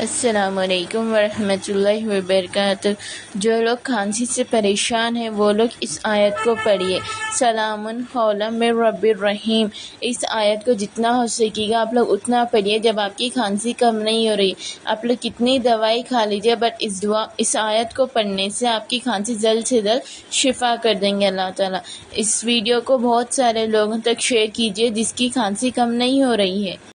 अस्सलामुअलैकुम वरहमतुल्लाहि वबरकातुहू। जो लोग खांसी से परेशान हैं वो लोग इस आयत को पढ़िए, सलामुन कौलन मिर रब्बिर रहीम। इस आयत को जितना हो सकेगा आप लोग उतना पढ़िए जब आपकी खांसी कम नहीं हो रही। आप लोग कितनी दवाई खा लीजिए बट इस आयत को पढ़ने से आपकी खांसी जल्द से जल्द शिफा कर देंगे अल्लाह ताला। इस वीडियो को बहुत सारे लोगों तक शेयर कीजिए जिसकी खांसी कम नहीं हो रही है।